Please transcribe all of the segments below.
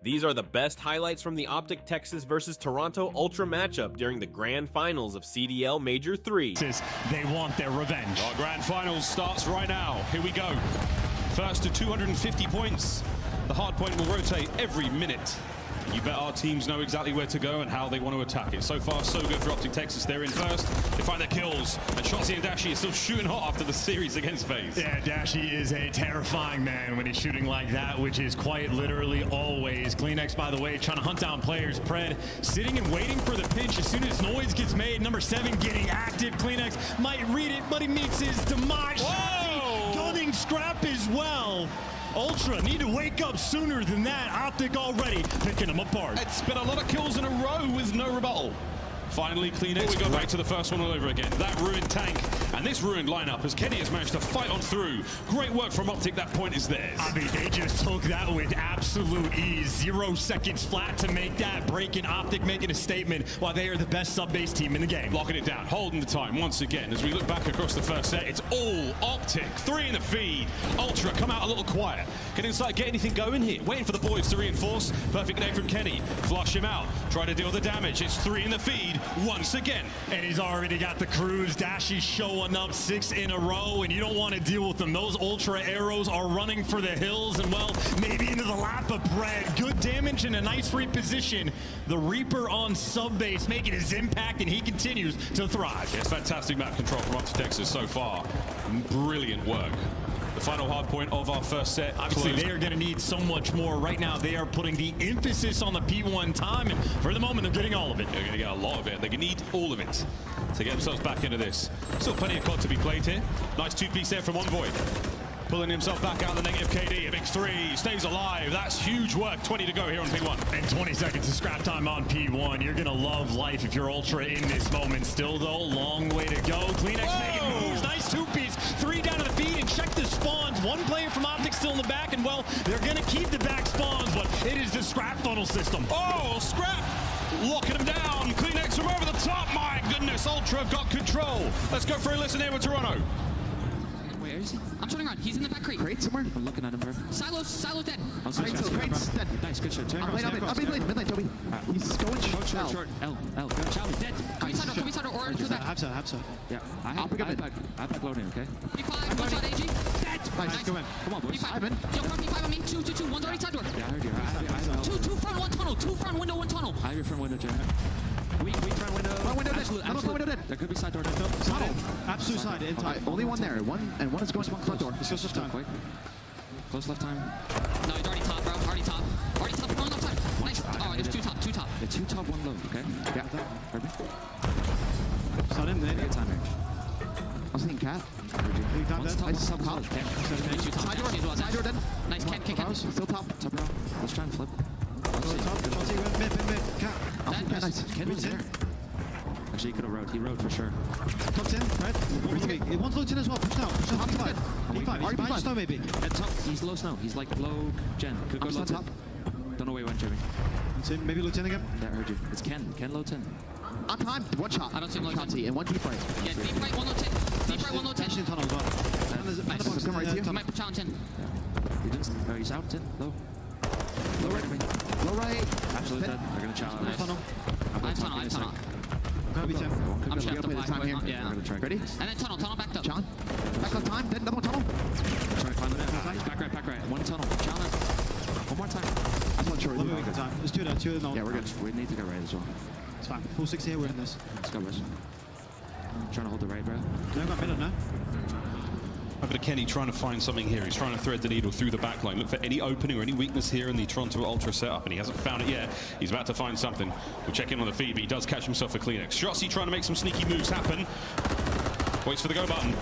These are the best highlights from the OpTic Texas versus Toronto Ultra matchup during the grand finals of CDL Major 3. They want their revenge. Our grand finals starts right now. Here we go. First to 250 points. The hardpoint will rotate every minute. You bet our teams know exactly where to go and how they want to attack it. So far, so good for OpTic Texas. They're in first. They find their kills. And Shotzzy and Dashy is still shooting hot after the series against FaZe. Yeah, Dashy is a terrifying man when he's shooting like that, which is quite literally always. CleanX, by the way, trying to hunt down players. Pred sitting and waiting for the pinch. As soon as noise gets made, number 7 getting active. CleanX might read it, but he meets his demise. Shotzzy gunning Scrap as well. Ultra need to wake up sooner than that. OpTic already picking them apart. It's been a lot of kills in a row with no rebuttal. Finally, CleanX, we go back to the first one all over again. That ruined tank and this ruined lineup as Kenny has managed to fight on through. Great work from OpTic. That point is theirs. I mean, they just took that with absolute ease. 0 seconds flat to make that break, and OpTic making a statement while they are the best sub-base team in the game. Locking it down, holding the time once again. As we look back across the first set, it's all OpTic. 3 in the feed. Ultra come out a little quiet. Can Inside get anything going here? Waiting for the boys to reinforce. Perfect nade from Kenny. Flush him out. Try to deal the damage. It's 3 in the feed once again. And he's already got the cruise. Dashy showing up 6 in a row, and you don't want to deal with them. Those Ultra arrows are running for the hills, and well, maybe into the lap of Pred. Good damage and a nice reposition. The Reaper on sub-base making his impact, and he continues to thrive. Yes, fantastic map control from OpTic Texas so far. Brilliant work. The final hard point of our first set. Obviously, they are going to need so much more. Right now, they are putting the emphasis on the P1 time, and for the moment, they're getting all of it. They're going to get a lot of it. They're going to need all of it to get themselves back into this. Still plenty of COD to be played here. Nice 2-piece there from Envoy. Pulling himself back out of the negative KD. A big 3. Stays alive. That's huge work. 20 to go here on P1. And 20 seconds of scrap time on P1. You're going to love life if you're Ultra in this moment. Still, though, long way to go. CleanX making moves. Nice 2-piece. 3 down to the feed, and check the spawns. 1 player from OpTic still in the back, and, well, they're going to keep the back spawns, but it is the scrap funnel system. Oh, Scrap locking him down. CleanX from over the top. My goodness, Ultra have got control. Let's go for a listen here with Toronto. Where is he? I'm turning around. He's in the back crate. Crate somewhere? I'm looking at him, bro. Silo dead. Crate's dead. Nice, good shot. I'll mid lane, Toby. He's going Short. L. Charlie, dead. Come inside or to that. Have so. Yeah, I have loading, okay? P5, one shot, AG. Dead. Nice, go in. Come on, boys. P5 in. Yo, front P5 on me. 2. One's already side door. Yeah, I heard you. I have 2 front, 1 tunnel. 2 front window, 1 tunnel. I have your front window, Jay. Weak front window. Front window dead. Absolute. Front window dead. There could be side door dead. Tunnel. Absolute side, in time. Only one there. One is going front door. Let's go left time. Quick. Close left time. No, he's already top, bro. Already top, going left time. Nice. Oh, there's 2 top. The 2 top, 1 low, okay? Yeah. Heard me? Start in there. Good time range. I was thinking cat. You time One's dead. top, one's top. Ken. Side door. Side door dead. Nice, Ken. Still top. Top row. Let's try and flip. Shotzzy went mid. Cat. Nice. Ken was there. Actually, he could have rode. He rode for sure. Top 10, Red. One's low 10 as well. Push now. P5. He's behind snow, maybe. At top, he's low snow. He's like low gen. Could go low 10. Don't know where he went, Jimmy. Maybe low 10 again. That heard you. It's Ken. Ken low 10. On time. 1 shot. I don't see him low 10. And 1 deep right. Yeah, deep right, 1 low 10. Deep right, 1 low 10. Dash in tunnel as well. Nice. Come right to you. He might put challenge in. He didn't. Oh, he's out 10. Low. Low right. Low right. Absolutely dead. They're going to challenge. Nice. Tunnel. I'm tunnel. Gotta be 10. I'm We chef gotta to play the 5 time here. Yeah. We're going to try. Ready? And then tunnel backed up. John. Back left time. Then another one tunnel. Try to climb it in. Back right. 1 tunnel. Challenge. 1 more time. That's one short. Let me make the time. There's 2 there. 2 no. Yeah, we're good. We need to go right as well. It's fine. Full 60 here. We're in this. Let's go, Wes. Trying to hold the right, bro. No, got middle now. Over to Kenny trying to find something here. He's trying to thread the needle through the backline. Look for any opening or any weakness here in the Toronto Ultra setup, and he hasn't found it yet. He's about to find something. We'll check in on the feed, but he does catch himself a CleanX. Shotzzy trying to make some sneaky moves happen. Waits for the go button.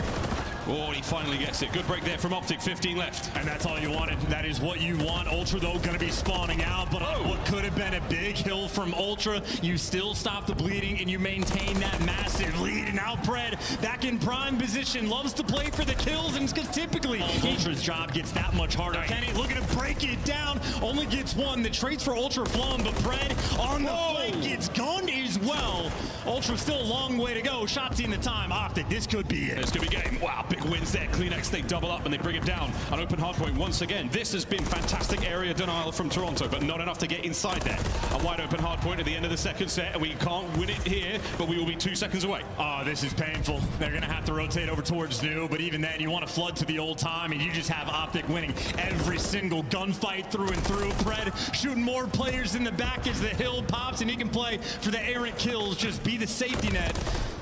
Oh, he finally gets it. Good break there from OpTic. 15 left. And that's all you wanted. That is what you want. Ultra, though, going to be spawning out, but what could have been been a big hill from Ultra. You still stop the bleeding and you maintain that massive lead. And now Pred back in prime position, loves to play for the kills, and it's because typically Ultra's job gets that much harder. Kenny looking to break it down, only gets one. The traits for Ultra flowing, but Pred on the flank gets gunned as well. Ultra still a long way to go. Shotzzy in the time. OpTic, this could be it. This could be game. Wow, big wins there. CleanX, they double up and they bring him down. An open hardpoint once again. This has been fantastic area denial from Toronto, but not enough to get inside there. A wide open hardpoint at the end of the second set, and we can't win it here, but we will be 2 seconds away. Oh, this is painful. They're going to have to rotate over towards new, but even then, you want to flood to the old time, and you just have OpTic winning every single gunfight through and through. Pred shooting more players in the back as the hill pops, and he can play for the errant kills, just be the safety net.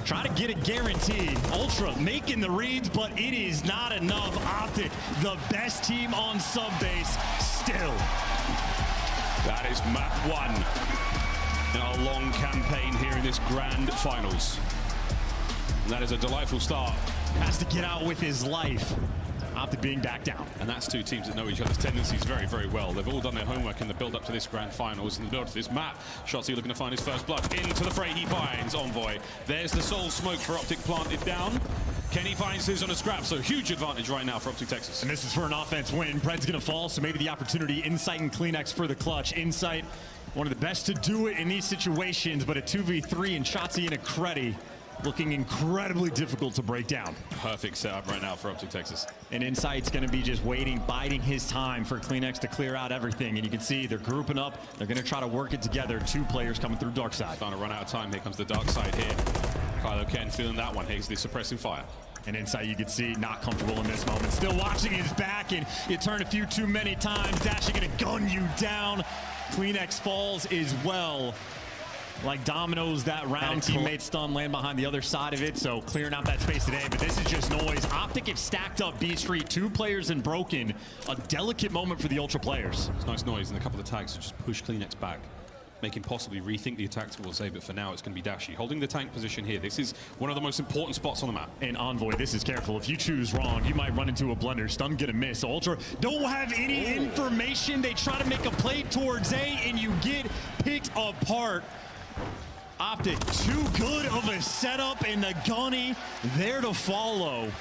Try to get a guarantee. Ultra making the reads, but it is not enough. OpTic, the best team on subbase, still. That is map 1 in our long campaign here in this grand finals. And that is a delightful start. Has to get out with his life. OpTic being back down. And that's two teams that know each other's tendencies very, very well. They've all done their homework in the build-up to this grand finals, in the build-up to this map. Shotzzy looking to find his first blood. Into the fray he finds Envoy. There's the soul smoke for OpTic planted down. Kenny finds his on a scrap, so huge advantage right now for OpTic Texas. And this is for an offense win. Pred's gonna fall, so maybe the opportunity. Insight and CleanX for the clutch. Insight, one of the best to do it in these situations, but a 2v3 and Shotzzy and a Creddy looking incredibly difficult to break down. Perfect setup right now for OpTic Texas. And Insight's going to be just waiting, biding his time for CleanX to clear out everything. And you can see they're grouping up. They're going to try to work it together. 2 players coming through dark side. Starting to run out of time. Here comes the dark side here. Kylo Ken feeling that one. Here's the suppressing fire. And Insight, you can see, not comfortable in this moment. Still watching his back, and you turn a few too many times. Dashie going to gun you down. CleanX falls as well. Like dominoes that round, teammate stun, land behind the other side of it, so clearing out that space today, but this is just noise. OpTic have stacked up B Street, 2 players and broken. A delicate moment for the Ultra players. It's nice noise, and a couple of tags to just push CleanX back, make him possibly rethink the attack towards save it. For now, it's going to be Dashie holding the tank position here. This is one of the most important spots on the map. And Envoy, this is careful. If you choose wrong, you might run into a blender. Stun gonna miss. Ultra don't have any information. They try to make a play towards A, and you get picked apart. OpTic, too good of a setup, and the gunny there to follow.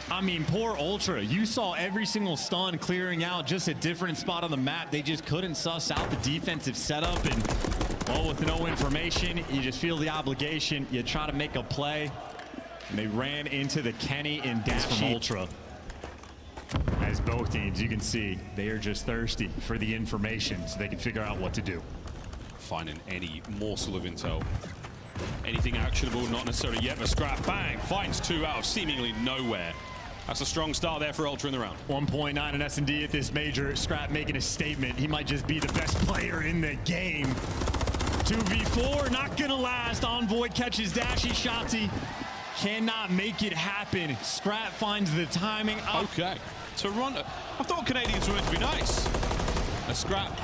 I mean, poor Ultra. You saw every single stun clearing out, just a different spot on the map. They just couldn't suss out the defensive setup, and well, with no information, you just feel the obligation. You try to make a play, and they ran into the Kenny and Dashie from Ultra. As both teams, you can see, they are just thirsty for the information so they can figure out what to do. Finding any morsel of intel. Anything actionable, not necessarily yet, but scrap, bang, finds 2 out of seemingly nowhere. That's a strong start there for Ultra in the round. 1.9 in S&D at this major. Scrap making a statement. He might just be the best player in the game. 2v4, not gonna last. Envoy catches Dashie. Shotzzy cannot make it happen. Scrap finds the timing. Okay, Toronto. I thought Canadians were meant to be nice. A scrap.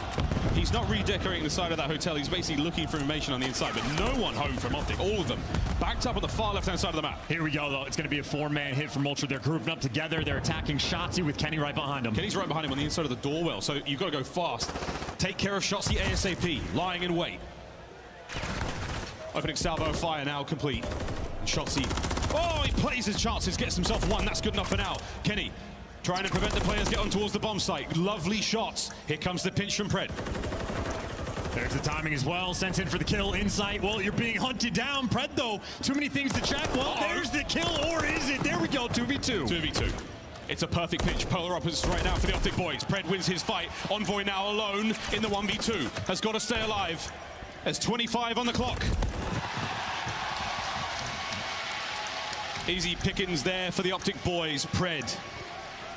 He's not redecorating the side of that hotel. He's basically looking for information on the inside, but no one home from OpTic. All of them backed up on the far left-hand side of the map. Here we go, though. It's going to be a 4-man hit from Ultra. They're grouping up together. They're attacking Shotzzy with Kenny right behind him. Kenny's right behind him on the inside of the doorwell, so you've got to go fast. Take care of Shotzzy ASAP, lying in wait. Opening salvo fire now complete. And Shotzzy, oh, he plays his chances, gets himself 1. That's good enough for now. Kenny trying to prevent the players get on towards the bomb site. Lovely shots. Here comes the pinch from Pred. There's the timing as well. Sent in for the kill. Insight. Well, you're being hunted down. Pred, though, too many things to check. Well, there's the kill, or is it? There we go, 2v2. 2v2. It's a perfect pitch. Polar opposites right now for the OpTic boys. Pred wins his fight. Envoy now alone in the 1v2. Has got to stay alive. There's 25 on the clock. Easy pickings there for the OpTic boys. Pred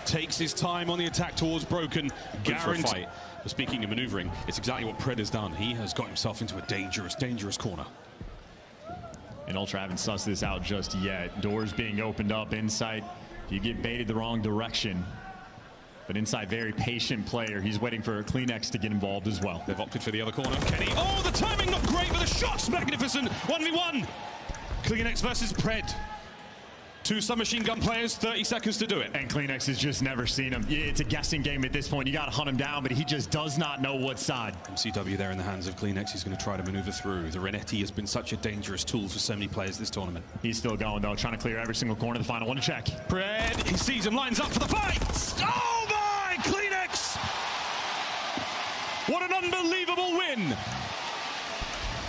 takes his time on the attack towards Broken. Guaranteed. But speaking of maneuvering, it's exactly what Pred has done. He has got himself into a dangerous, dangerous corner. And Ultra haven't sussed this out just yet. Doors being opened up. Insight, you get baited the wrong direction. But Insight, very patient player. He's waiting for CleanX to get involved as well. They've opted for the other corner. Kenny, oh, the timing not great, but the shot's magnificent. 1v1. CleanX versus Pred. Two submachine gun players, 30 seconds to do it. And Kleenex has just never seen him. Yeah, it's a guessing game at this point. You got to hunt him down, but he just does not know what side. MCW there in the hands of Kleenex. He's going to try to maneuver through. The Renetti has been such a dangerous tool for so many players this tournament. He's still going, though, trying to clear every single corner of the final one to check. Pred, he sees him, lines up for the fight. Oh my, Kleenex! What an unbelievable win.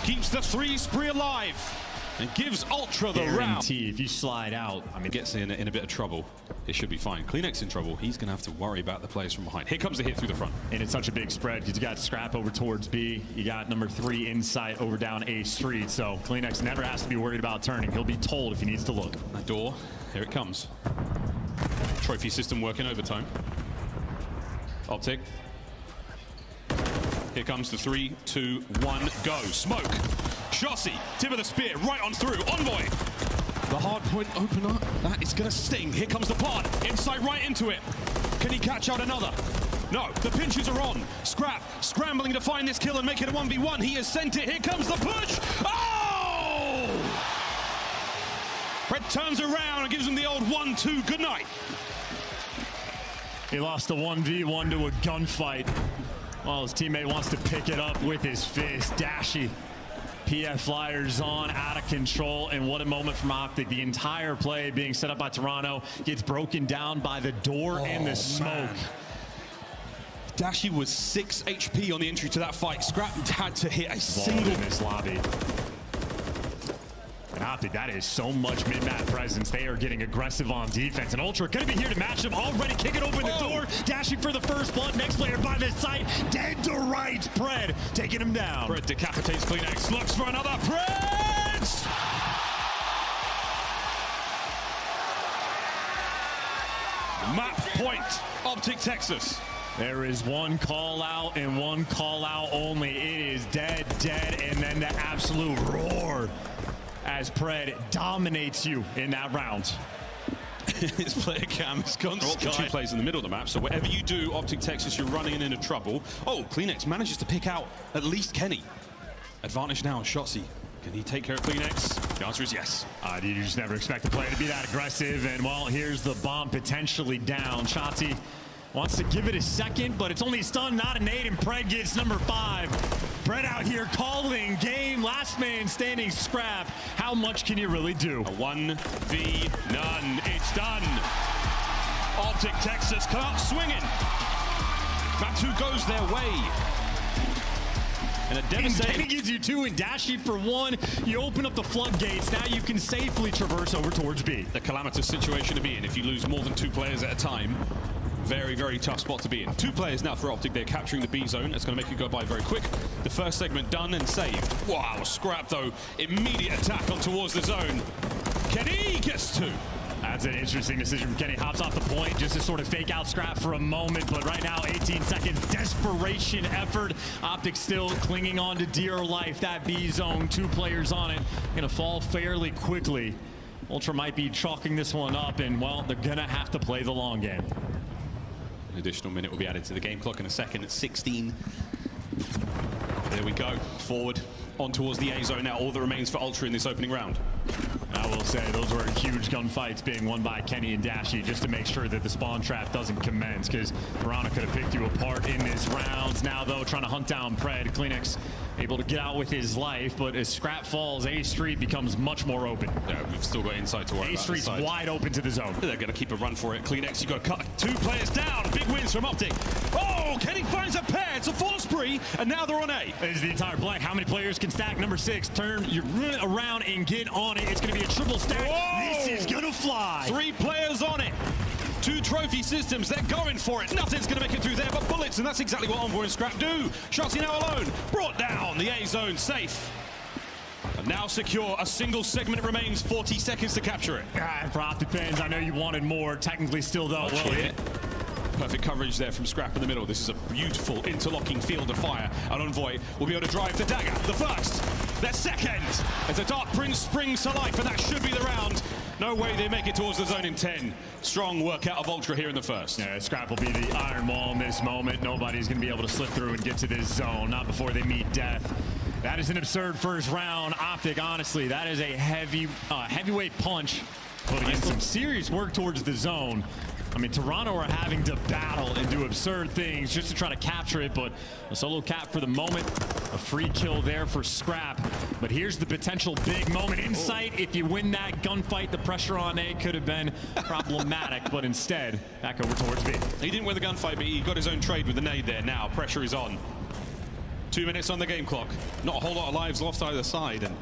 Keeps the 3 spree alive and gives Ultra the round. If you slide out, I mean, gets in a bit of trouble. It should be fine. Kleenex in trouble. He's going to have to worry about the players from behind. Here comes the hit through the front. And it's such a big spread because you got Scrap over towards B. You got number 3 Insight over down A Street. So Kleenex never has to be worried about turning. He'll be told if he needs to look. That door, here it comes. Trophy system working overtime. OpTic. Here comes the 3, 2, 1, go. Smoke. Shotzzy, tip of the spear, right on through. Envoy. The hardpoint opener. That is going to sting. Here comes the pod. Insight right into it. Can he catch out another? No, the pinches are on. Scrap scrambling to find this kill and make it a 1v1. He has sent it. Here comes the push. Oh! Red turns around and gives him the old 1-2. Good night. He lost a 1v1 to a gunfight. Well, his teammate wants to pick it up with his fist. Dashy. PF Flyers on, out of control, and what a moment from OpTic. The entire play being set up by Toronto gets broken down by the door and the smoke. Man. Dashy was 6 HP on the entry to that fight. Scrap had to hit a single in this lobby. And OpTic, that is so much mid-map presence. They are getting aggressive on defense. And Ultra going to be here to match them. Already kicking open the door. Dashing for the first blood. Next player by the site. Dead to right. Pred taking him down. Pred decapitates Kleenex. Looks for another. Pred! Map point. OpTic Texas. There is one call out and one call out only. It is dead, and then the absolute roar as Pred dominates you in that round. His player cam has gone sky. 2 plays in the middle of the map, so whatever you do, OpTic Texas, you're running into trouble. Oh, Kleenex manages to pick out at least Kenny. Advantage now on Shotzzy. Can he take care of Kleenex? The answer is yes. You just never expect the player to be that aggressive, and well, here's the bomb potentially down. Shotzzy wants to give it a second, but it's only a stun, not a nade, and Pred gets number 5. Pred out here calling game, last man standing. Scrap. How much can you really do? A 1v none. It's done. OpTic Texas come out swinging. Map 2 goes their way. And a devastating... Kenny gives you 2 and Dashy for 1. You open up the floodgates. Now you can safely traverse over towards B. The calamitous situation to be in if you lose more than 2 players at a time. Very, very tough spot to be in. 2 players now for OpTic. They're capturing the B zone. It's going to make it go by very quick. The first segment done and saved. Wow, Scrap though. Immediate attack on towards the zone. Kenny gets 2. That's an interesting decision. Kenny hops off the point just to sort of fake out Scrap for a moment, but right now 18 seconds, desperation effort. OpTic still clinging on to dear life. That B zone, 2 players on it, gonna fall fairly quickly. Ultra might be chalking this one up, and well, they're gonna have to play the long game. An additional minute will be added to the game clock in a second at 16. There we go, forward on towards the A zone now. All that remains for Ultra in this opening round. I will say those were huge gunfights being won by Kenny and Dashy just to make sure that the spawn trap doesn't commence, because Toronto could have picked you apart in this round. Now though, trying to hunt down Pred. Kleenex able to get out with his life, but as Scrap falls, A Street becomes much more open. Yeah, we've still got inside to worry about. A Street's wide open to the zone. They're going to keep a run for it. Kleenex, you got to cut 2 players down. Big wins from OpTic. Oh, Kenny finds a pair. It's a full spree, and now they're on A. This is the entire play. How many players can stack number 6? Turn your around and get on it. It's going to be a triple stack. Whoa! This is going to fly. 3 players on it. 2 trophy systems, they're going for it. Nothing's going to make it through there but bullets, and that's exactly what Envoy and Scrap do. Shotzzy now alone, brought down, the A zone safe. And now secure, a single segment remains, 40 seconds to capture it. For OpTic fans, I know you wanted more. Technically still though, well hit. Perfect coverage there from Scrap in the middle. This is a beautiful interlocking field of fire. And Envoy will be able to drive the dagger. The first, the second, as the Dark Prince springs to life, and that should be the round. No way they make it towards the zone in 10. Strong workout of Ultra here in the first. Yeah, Scrap will be the iron wall in this moment. Nobody's going to be able to slip through and get to this zone, not before they meet death. That is an absurd first round. OpTic, honestly, that is a heavyweight punch putting in some serious work towards the zone. I mean, Toronto are having to battle and do absurd things just to try to capture it, but a solo cap for the moment. A free kill there for Scrap. But here's the potential big moment. Insight, if you win that gunfight, the pressure on A could have been problematic, but instead, back over towards B. He didn't win the gunfight, but he got his own trade with the nade there. Now, pressure is on. 2 minutes on the game clock. Not a whole lot of lives lost either side. And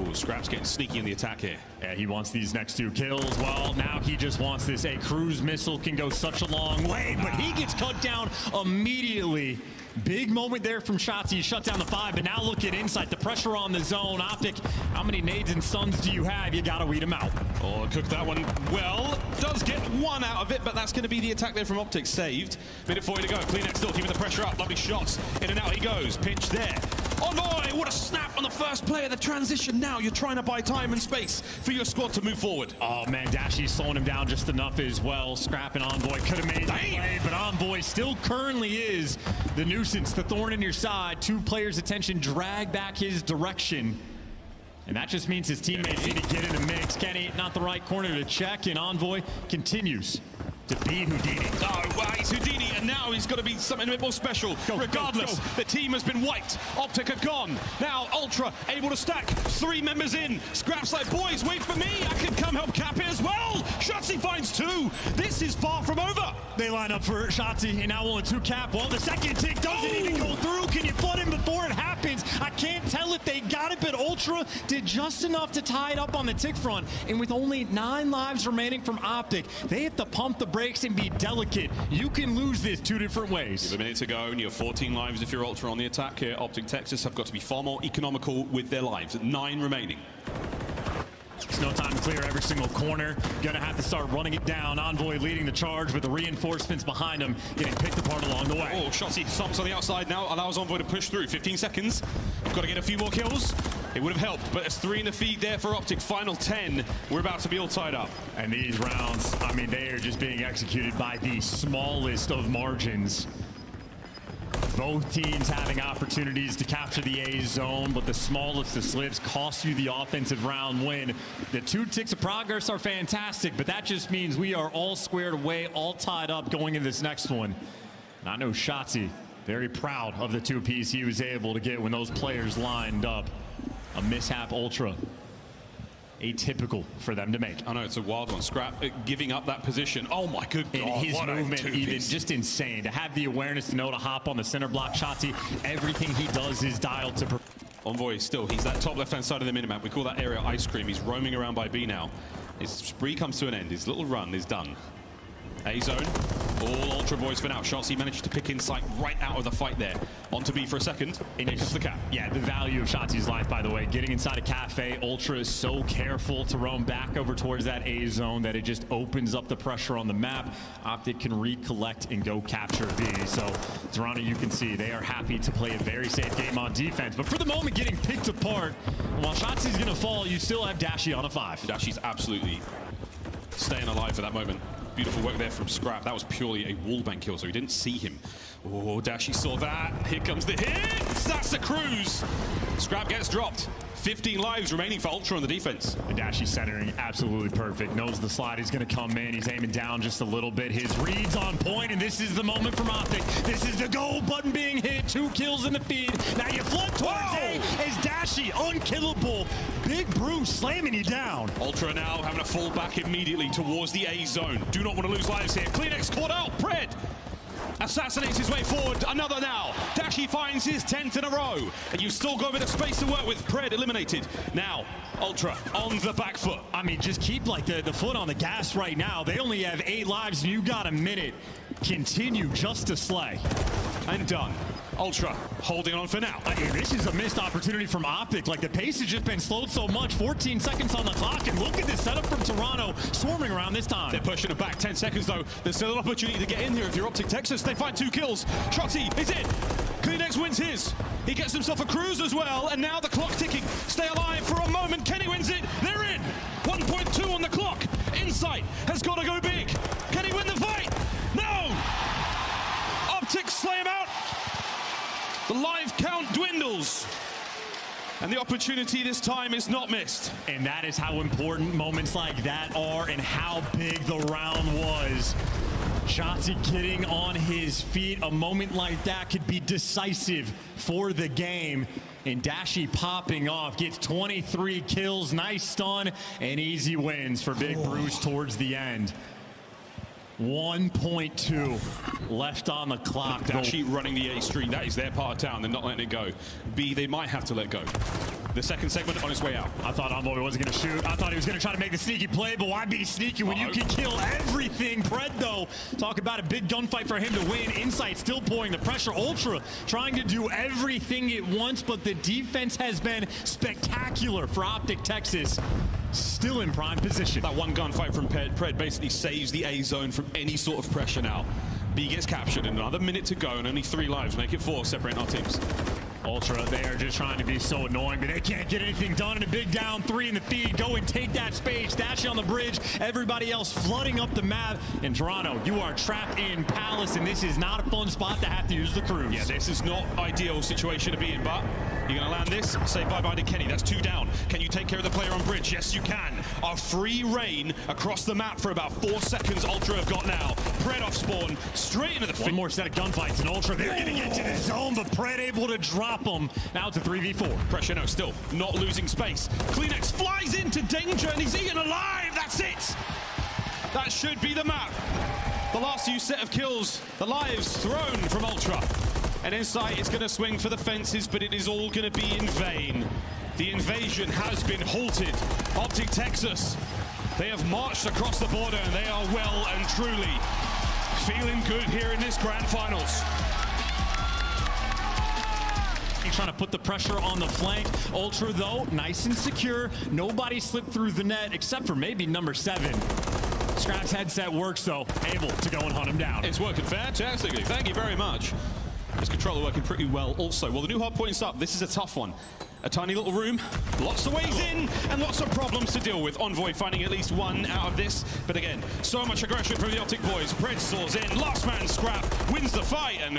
ooh, Scrap's getting sneaky in the attack here. Yeah, he wants these next 2 kills. Well, now he just wants this. A cruise missile can go such a long way, but he gets cut down immediately. Big moment there from Shotzzy. Shut down the 5, but now look at Insight. The pressure on the zone. OpTic, how many nades and stuns do you have? You gotta weed them out. Oh, cooked that one well. Does get 1 out of it, but that's going to be the attack there from OpTic. Saved. Minute 40 to go. CleanX still keeping the pressure up. Lovely shots. In and out he goes. Pinch there. Oh no, what a snap on the first player. The transition now. You're trying to buy time and space for your squad to move forward. Oh man, Dashy's slowing him down just enough as well. Scrap and Envoy could have made the play, but Envoy still currently is the nuisance, the thorn in your side. 2 players' attention drag back his direction. And that just means his teammates need to get in the mix. Kenny, not the right corner to check, and Envoy continues to be Houdini. Oh, well, he's Houdini, and now he's got to be something a bit more special. Regardless, the team has been wiped. OpTic are gone. Now Ultra able to stack. 3 members in. Scrap's like, boys, wait for me. I can come help cap it as well. Shotzzy finds 2. This is far from over. They line up for Shotzzy, and now only 2 cap. Well, the second tick doesn't even go through. Can you flood him before it happens? I can't tell if they got it, but Ultra did just enough to tie it up on the tick front. And with only 9 lives remaining from OpTic, they have to pump the brakes and be delicate. You can lose this 2 different ways. Give a minute to go, and you have 14 lives if you're Ultra on the attack here. OpTic Texas have got to be far more economical with their lives. 9 remaining. There's no time to clear every single corner. Gonna have to start running it down. Envoy leading the charge with the reinforcements behind him, getting picked apart along the way. Oh, Shotzzy thumps on the outside now, allows Envoy to push through. 15 seconds. You've got to get a few more kills. It would have helped, but it's 3 in the feed there for OpTic. Final 10. We're about to be all tied up. And these rounds, I mean, they are just being executed by the smallest of margins. Both teams having opportunities to capture the A zone, but the smallest of slips cost you the offensive round win. The 2 ticks of progress are fantastic, but that just means we are all squared away, all tied up going into this next one. And I know Shotzzy, very proud of the 2-piece he was able to get when those players lined up. A mishap Ultra. Atypical for them to make. I know, it's a wild one. Scrap giving up that position. Oh my good God. And his movement even just insane. To have the awareness to know to hop on the center block. Shotzzy, everything he does is dialed to... Envoy still, he's that top left-hand side of the minimap. We call that area ice cream. He's roaming around by B now. His spree comes to an end. His little run is done. A zone, all Ultra boys for now. Shotzzy managed to pick Insight right out of the fight there. On to B for a second. In comes the cap. Yeah, the value of Shotzzy's life, by the way. Getting inside a cafe, Ultra is so careful to roam back over towards that A zone that it just opens up the pressure on the map. OpTic can recollect and go capture B. So, Toronto, you can see they are happy to play a very safe game on defense. But for the moment, getting picked apart. While Shotzzy's going to fall, you still have Dashy on a 5. Dashy's absolutely staying alive for that moment. Beautiful work there from Scrap. That was purely a wallbang kill, so he didn't see him. Oh, Dashy saw that. Here comes the hit. That's the cruise. Scrap gets dropped. 15 lives remaining for Ultra on the defense. And Dashy centering absolutely perfect. Knows the slide is going to come in. He's aiming down just a little bit. His read's on point, and this is the moment from OpTic. This is the goal button being hit. 2 kills in the feed. Now you flood towards A as Dashy, unkillable. Big Bruce slamming you down. Ultra now having to fall back immediately towards the A zone. Do not want to lose lives here. CleanX caught out. Pred assassinates his way forward. Another now. Dashy finds his 10th in a row. And you've still got a bit of space to work with. Pred eliminated. Now, Ultra on the back foot. I mean, just keep like the foot on the gas right now. They only have 8 lives and you got a minute. Continue just to slay. And done. Ultra holding on for now. This is a missed opportunity from OpTic. Like, the pace has just been slowed so much. 14 seconds on the clock, and look at this setup from Toronto, swarming around this time. They're pushing it back. 10 seconds, though. There's still an opportunity to get in here if you're OpTic Texas. They find 2 kills. Shotzzy is in. CleanX wins his. He gets himself a cruise as well, and now the clock ticking. Stay alive for a moment. Kenny wins it. They're in. 1.2 on the clock. Insight has got to go big. Can he win the fight? No! OpTic slay him out. The live count dwindles. And the opportunity this time is not missed. And that is how important moments like that are and how big the round was. Shotzzy getting on his feet. A moment like that could be decisive for the game. And Dashy popping off, gets 23 kills, nice stun, and easy wins for Big Bruce towards the end. 1.2 left on the clock. Dashy running the A street, that is their part of town, they're not letting it go. B, they might have to let go. The second segment on its way out. I thought Envoy wasn't going to shoot. I thought he was going to try to make the sneaky play, but why be sneaky when you can kill everything? Pred, though, talk about a big gunfight for him to win. Insight still pouring the pressure. Ultra trying to do everything at once, but the defense has been spectacular for OpTic Texas. Still in prime position. That one gunfight from Pred basically saves the A zone from any sort of pressure now. B gets captured, another minute to go, and only 3 lives, make it 4, separating our teams. Ultra, they are just trying to be so annoying, but they can't get anything done in a big down 3 in the feed. Go and take that space, Dash on the bridge, everybody else flooding up the map. In Toronto, you are trapped in Palace, and this is not a fun spot to have to use the cruise. Yeah, this is not ideal situation to be in, but you're gonna land this, say bye-bye to Kenny, that's 2 down. Can you take care of the player on bridge? Yes, you can. A free reign across the map for about 4 seconds, Ultra have got now. Pred off spawn, straight into the One more set of gunfights, and Ultra, they're gonna get to the zone, but Pred able to drop them. Now it's a 3v4. Pressure, no, still not losing space. CleanX flies into danger, and he's eaten alive, that's it! That should be the map. The last few set of kills, the lives thrown from Ultra. And Insight is going to swing for the fences, but it is all going to be in vain. The invasion has been halted. OpTic Texas, they have marched across the border, and they are well and truly feeling good here in this grand finals. Trying to put the pressure on the flank. Ultra, though, nice and secure. Nobody slipped through the net except for maybe number 7. Scrap's headset works, though. Able to go and hunt him down. It's working fantastically. Thank you very much. This controller working pretty well also. Well, the new Hardpoint's up. This is a tough one. A tiny little room, lots of ways in, and lots of problems to deal with. Envoy finding at least 1 out of this. But again, so much aggression from the OpTic boys. Pred soars in, last man Scrap wins the fight, and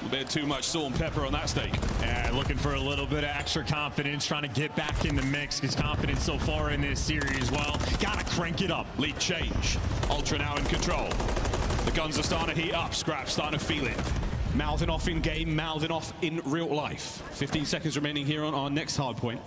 a bit too much salt and pepper on that steak. Yeah, looking for a little bit of extra confidence, trying to get back in the mix. His confidence so far in this series, well, gotta crank it up. Lead change. Ultra now in control. The guns are starting to heat up. Scrap starting to feel it. Mouthing off in game, mouthing off in real life. 15 seconds remaining here on our next hard point.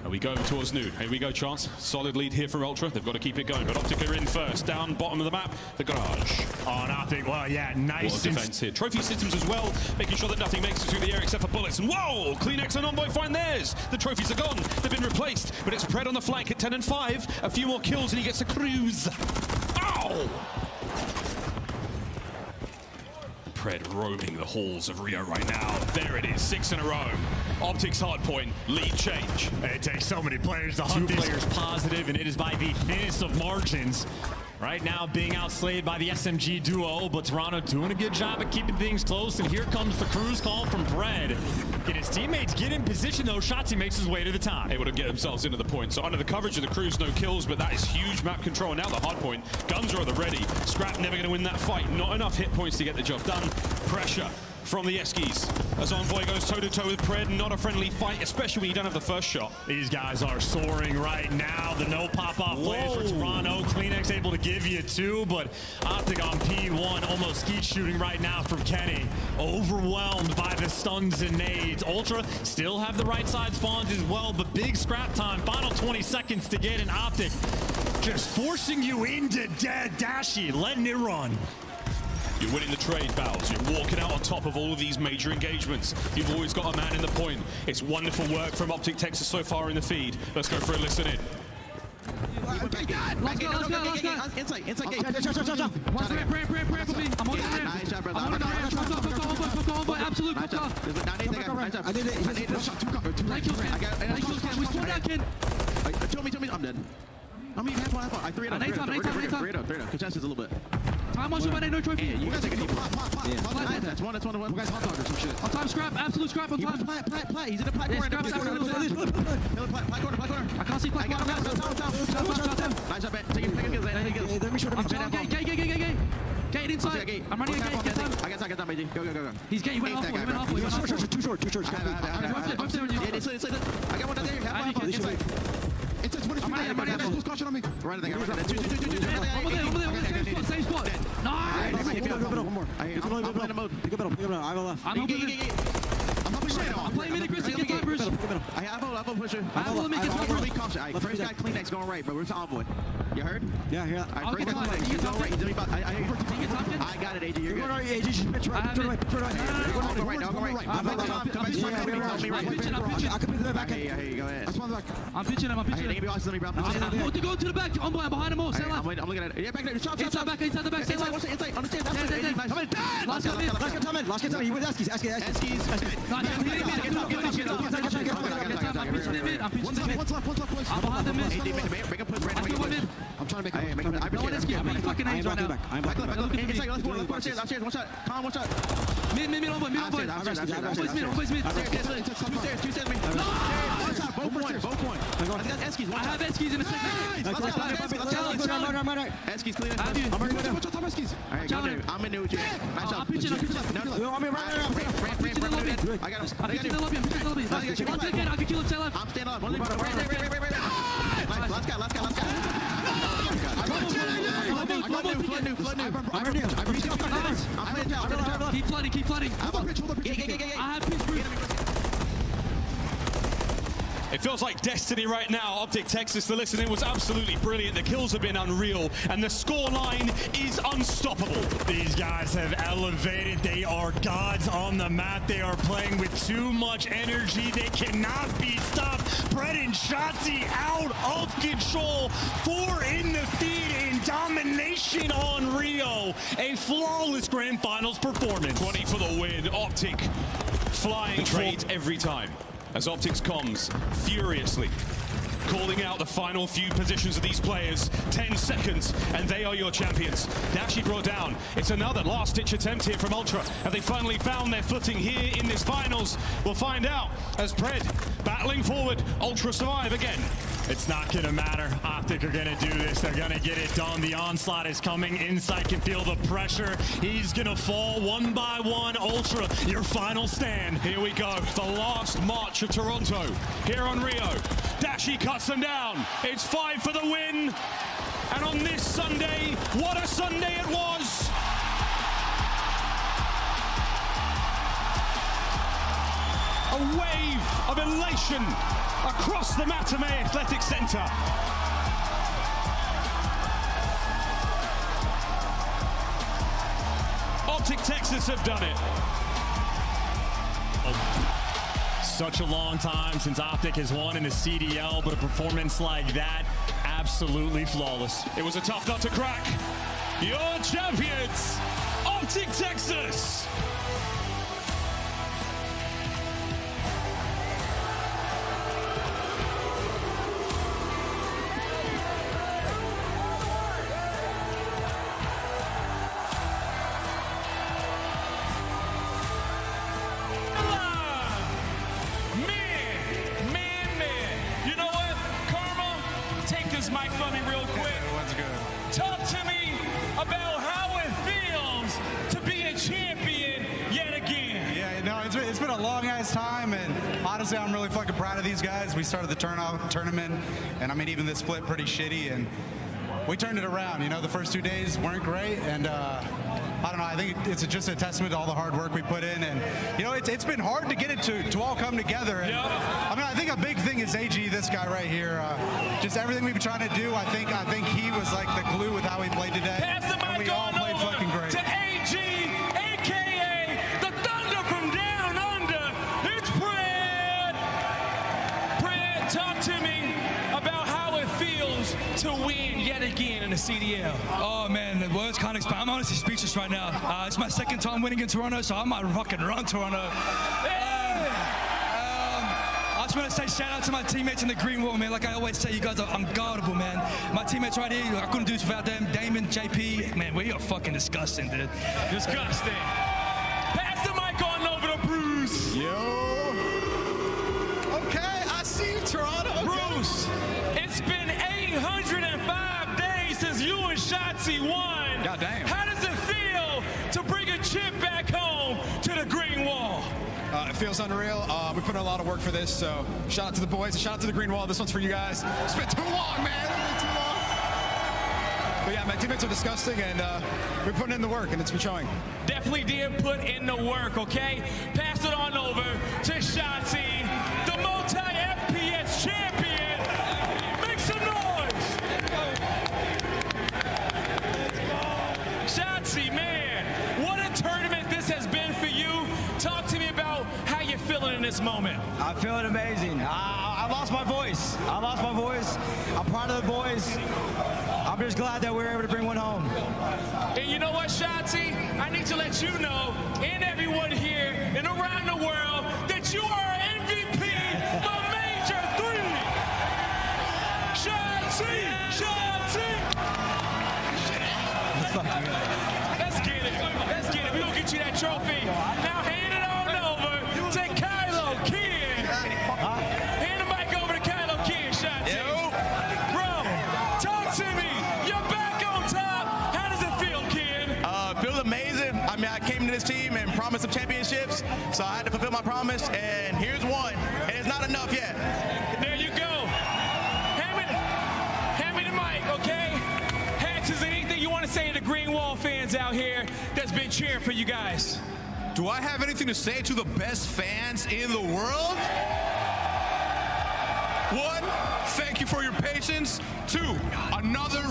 And we go towards noon. Here we go, Chance. Solid lead here for Ultra. They've got to keep it going, but OpTic are in first. Down bottom of the map, the garage. Oh, and OpTic, well, yeah, nice. What a defense here. Trophy systems as well, making sure that nothing makes it through the air except for bullets. And whoa! CleanX and Envoy find theirs. The trophies are gone. They've been replaced, but it's Pred on the flank at 10 and 5. A few more kills and he gets a cruise. Ow! Pred roaming the halls of Rio right now. There it is, 6 in a row. OpTic's Hardpoint, lead change. It takes so many players to hunt. 2 players positive, and it is by the thinnest of margins. Right now being outslayed by the SMG duo, but Toronto doing a good job of keeping things close, and here comes the cruise call from Pred. Can his teammates get in position, though? Shotzzy makes his way to the top. Able to get themselves into the point. So under the coverage of the cruise, no kills, but that is huge map control. Now the Hardpoint, guns are at the ready. Scrap never going to win that fight. Not enough hit points to get the job done. Pressure from the Eskies as Envoy goes toe-to-toe with Pred. Not a friendly fight, especially when you don't have the first shot. These guys are soaring right now. The no pop-off plays for Toronto. CleanX able to give you 2, but OpTic on P1, almost skeet shooting right now from Kenny. Overwhelmed by the stuns and nades. Ultra still have the right side spawns as well, but big scrap time. Final 20 seconds to get an OpTic. Just forcing you into dead Dashy, letting it run. You're winning the trade battles. You're walking out on top of all of these major engagements. You've always got a man in the point. It's wonderful work from OpTic Texas so far in the feed. Let's go for a listen in. Let's go. Inside gate. I'm on the ramp. Nice job, brother. I'm on the ramp. Go, absolute. Nice job. There's a 98 thing. Nice job. I need a shot. 2 cover. 2 Nice kills, Ken. Nice kills, Ken. We spawned that, Ken. Tell me. I'm dead. I mean, half one. I 3 it up. 3 it up. Contest is a little bit. Time on shot, no trophy. You guys are going to pop. That's one. You guys hot dog or some shit. On time, scrap. Absolute scrap on time. Plat. He's in the plat corner. Plat corner. I can't see plat corner. Nice job, man. Take it. I'm telling gay. Gate inside. I'm running a gate. Get time. I got time, AJ. Go. He's gate. He went halfway. He went halfway. Too short. I got one down there. It's 20 feet. Who's caution on me? Right there. Over there. Same spot. Nice. One more. I'm Pick up middle. I have a left. I'm playing mid aggressive. Get time, Bruce. I have a pusher. I have a limit. Get time, Bruce. First guy, Kleenex going right, but where's the envoy? You heard? Yeah, here. Alright, first guy, Kleenex. He's going right. I got it, AJ. You're good. AJ, just pitch right. Turn right. Go right. Come back. I'm Hey, go ahead. I'm pitching him. Hey, give me let me bro. I'm going to the back. I'm behind him all. Stay left. I'm looking at it. Yeah, back there. Shot. Inside the back. Stay left. Inside. Understand. Last guy mid. Last get time. You went Eskies. I'm behind the mid. I'm trying to make No one is getting really fucking age right now. I'm back. Let's go. Upstairs. One shot. Calm, one shot. Mid, mid, on mid. Always mid. Two stairs. Both point. I got Eskies. I have Eskies in a second. Eskies clean. I have you. Alright, go there. I'm in there with you. Nice I'm pitching. I got him. I'm pitching the lobby. One second. I can kill him. Stay left. I'm standing up. Right. Last guy. Flood new. Keep flooding. I have pitch, Bruce. It feels like destiny right now. OpTic Texas, the listening was absolutely brilliant. The kills have been unreal, and the scoreline is unstoppable. These guys have elevated. They are gods on the map. They are playing with too much energy. They cannot be stopped. Pred and Shotzzy out of control. 4 in the feed in domination on Rio. A flawless grand finals performance. 20 for the win. OpTic flying trades every time. As OpTic's comms furiously calling out the final few positions of these players. 10 seconds, and they are your champions. Dashy brought down. It's another last-ditch attempt here from Ultra. Have they finally found their footing here in this finals? We'll find out as Pred battling forward. Ultra survive again. It's not going to matter. OpTic are going to do this. They're going to get it done. The onslaught is coming. Insight can feel the pressure. He's going to fall one by one. Ultra, your final stand. Here we go. The last march of Toronto here on Rio. Dashy cuts them down. It's 5 for the win. And on this Sunday, what a Sunday it was. A wave of elation across the Matamei Athletic Center. OpTic Texas have done it. Such a long time since OpTic has won in the CDL, but a performance like that, absolutely flawless. It was a tough nut to crack. Your champions, OpTic Texas. Mic for me real quick. What's good? Talk to me about how it feels to be a champion yet again. Yeah, no, it's been a long ass time, and honestly, I'm really fucking proud of these guys. We started the tournament, and I mean, even the split pretty shitty, and we turned it around. You know, the first 2 days weren't great, and I don't know. I think it's just a testament to all the hard work we put in, and you know, it's been hard to get it to all come together. And, I mean, I think a big thing is AG, this guy right here. Just everything we've been trying to do. I think he was like the glue with how he played today. Pass the mic and we all played fucking great. To AG, aka the Thunder from Down Under. It's Pred. Pred, talk to me about how it feels to win yet again in the CDL. Oh man, the words can't explain. I'm honestly speechless right now. It's my second time winning in Toronto, so I might fucking run Toronto. I just want to say shout out to my teammates in the green wall, man. Like I always say, you guys are unguardable, man. My teammates right here, I couldn't do this without them. Damon, JP, man, we are fucking disgusting, dude. Disgusting. Pass the mic on over to Bruce. Yo. Okay, I see you, Toronto. Bruce, it's been 805 days since you and Shotzzy won. God damn. How does it feel It feels unreal. We put in a lot of work for this, so shout out to the boys and shout out to the Green Wall. This one's for you guys. It's been too long, man. It's been too long. But yeah, my teammates are disgusting, and we're putting in the work, and it's been showing. Definitely did put in the work, okay? Pass it on over to Shotzzy, the multi-FPS champion. Make some noise. Shotzzy, man, what a tournament this has been for you. Talk to me about how you're feeling in this moment. I'm feeling amazing. I lost my voice. I'm proud of the boys. I'm just glad that we were able to bring one home. And you know what, Shotzzy? I need to let you know, and everyone here and around the world, that you are MVP for Major 3. Shotzzy! Let's get it. We're going to get you that trophy. Now hand it on over to Kylo Kid. Hand the mic over to Kylo Kid, Shotzzy. Bro, talk to me. You're back on top. How does it feel, Kid? Feels amazing. I mean, I came to this team and promised some championships, so I had to fulfill my promise, and here's one. And it's not enough yet. There you go. Hand me the mic, okay? Hats, is there anything you want to say to the Green Wall fans out here that's been cheering for you guys? Do I have anything to say to the best fans in the world? 1, thank you for your patience. 2, another